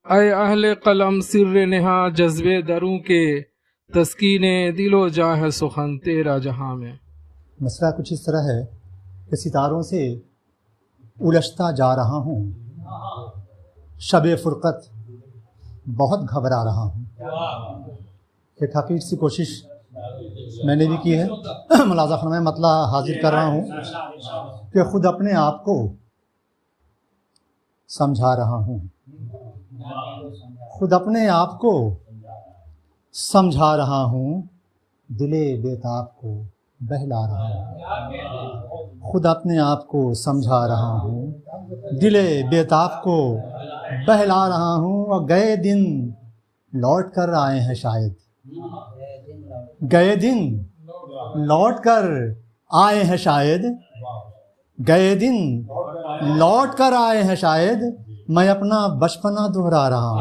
ऐ अहले कलम सिर्र नेहा जज्बे दरूं के तस्कीने दिलो जाह सुखन तेरा जहां में। मसला कुछ इस तरह है कि सितारों से उलझता जा रहा हूँ, शब फुरकत बहुत घबरा रहा हूँ। एक हकीकत सी कोशिश मैंने भी की है, मुलाज़ा ख़ुद में मतला हाजिर कर रहा हूँ कि खुद अपने आप को समझा रहा हूँ, खुद अपने आप को समझा रहा हूँ, दिले बेताब को बहला रहा हूँ। खुद अपने आप को समझा रहा हूँ, दिले बेताब को बहला रहा हूँ। और गए दिन लौट कर आए हैं शायद, गए दिन लौट कर आए हैं शायद, गए दिन लौट कर आए हैं शायद। मैं अपना बचपना दोहरा रहा हूँ,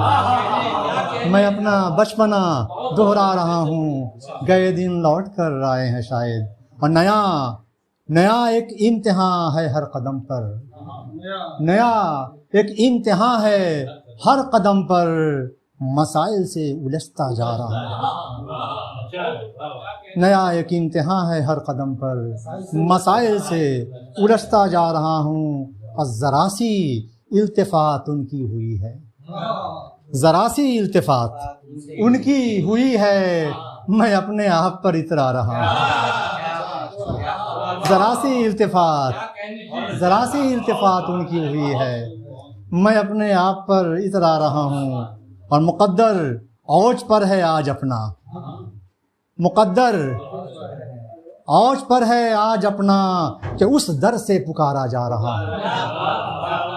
मैं अपना बचपना दोहरा रहा हूँ। गए दिन लौट कर आए हैं शायद। और नया नया एक इम्तिहान है हर कदम पर, नया एक इम्तिहान है हर कदम पर। मसाइल से उलझता जा रहा हूँ, नया एक इम्तिहान है हर कदम पर। मसाइल से उलझता जा रहा हूँ। और ज़रा सी इल्तिफ़ात उनकी हुई है, ज़रा सी इल्तिफ़ात उनकी हुई है, मैं अपने आप पर इतरा रहा हूँ। ज़रा सी इल्तिफ़ात, ज़रा सी इल्तिफ़ात उनकी हुई है, मैं अपने आप पर इतरा रहा हूँ। और मुक़द्दर औज पर है आज अपना, मुक़द्दर औज पर है आज अपना, कि उस दर से पुकारा जा रहा हूँ,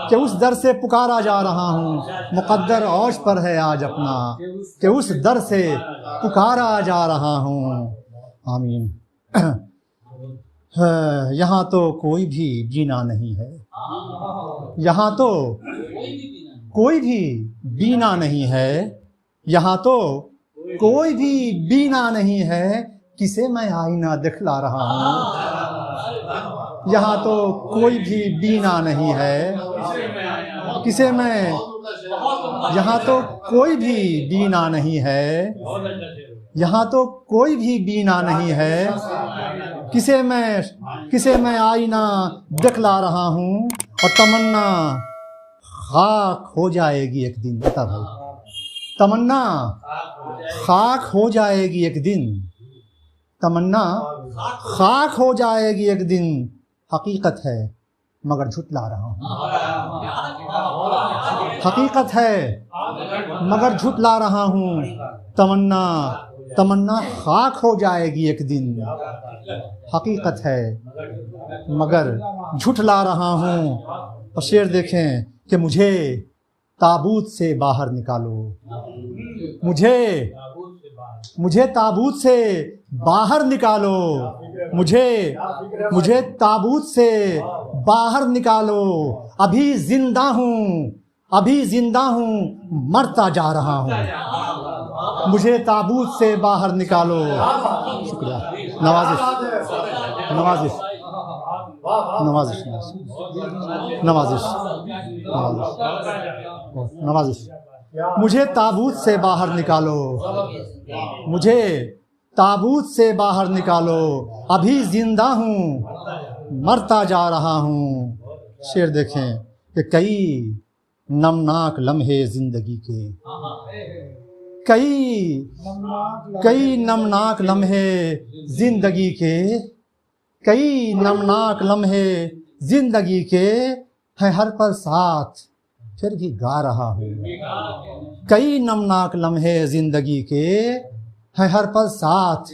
कि उस दर से पुकारा जा रहा हूँ। मुक़द्दर औज पर है आज अपना, कि उस दर से पुकारा जा रहा हूँ। आमीन। यहाँ तो कोई भी जीना नहीं है, यहाँ तो कोई भी बीना नहीं है, यहाँ तो कोई भी बीना नहीं है। किसे मैं आईना दिखला रहा हूँ, यहाँ तो कोई भी बीना नहीं है। किसे मैं, यहाँ तो कोई भी बीना नहीं है, यहाँ तो कोई भी बीना नहीं है। किसे मैं आईना दिखला रहा हूँ। और तमन्ना खाक हो जाएगी एक दिन, बता भाई, तमन्ना खाक हो जाएगी एक दिन, तमन्ना खाक हो जाएगी एक दिन। हकीकत है मगर झुटला रहा हूँ, हकीकत है मगर झुटला रहा हूँ। तमन्ना तमन्ना खाक हो जाएगी एक दिन, हकीकत है मगर झुटला रहा हूँ। और शेर देखें कि मुझे ताबूत से बाहर निकालो, मुझे ताबूत से बाहर निकालो, मुझे ताबूत से बाहर निकालो। अभी जिंदा हूँ, अभी जिंदा हूँ, मरता जा रहा हूँ। मुझे ताबूत से बाहर निकालो। शुक्रिया। नवाजिश नवाजिश नवाजिश नवाजिश नवाजिश। मुझे ताबूत से बाहर निकालो, मुझे ताबूत से बाहर निकालो। अभी जिंदा हूँ, मरता जा रहा हूँ। शेर देखें कि कई नमनाक लम्हे जिंदगी के, कई नमनाक लम्हे जिंदगी के, कई नमनाक लम्हे जिंदगी के हैं हर पल साथ, फिर भी गा रहा हूँ। कई नमनाक लम्हे जिंदगी के हैं हर पल साथ,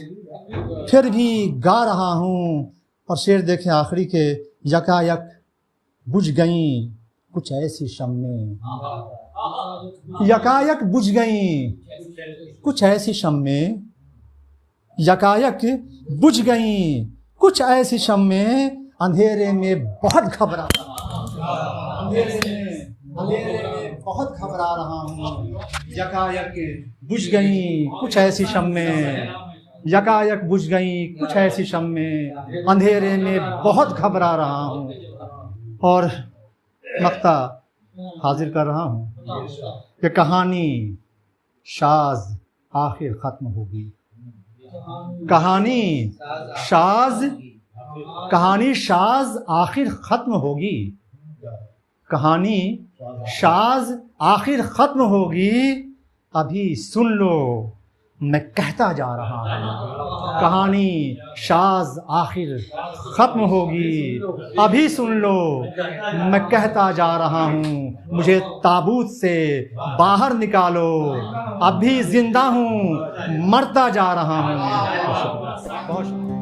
फिर भी गा रहा हूँ। और शेर देखें आखिरी के, यकायक बुझ गईं कुछ ऐसी शम्में, यकायक बुझ गईं कुछ ऐसी शम्में, यकायक बुझ गईं कुछ ऐसी शम्में। अंधेरे में बहुत घबरा, अंधेरे में बहुत घबरा रहा हूँ। यकायक बुझ गईं कुछ ऐसी शम्में, यकायक बुझ गईं कुछ ऐसी शम्में। अंधेरे में बहुत घबरा रहा हूँ। और मक्ता हाजिर कर रहा हूँ। कि कहानी शाज आखिर ख़त्म होगी। कहानी शाज आखिर ख़त्म होगी। कहानी शाज आखिर ख़त्म होगी। अभी सुन लो मैं कहता जा रहा हूँ। कहानी शाज आखिर ख़त्म होगी। अभी सुन लो मैं कहता जा रहा हूँ। मुझे ताबूत से बाहर निकालो, अभी जिंदा हूँ, मरता जा रहा हूँ। बहुत शुक्रिया।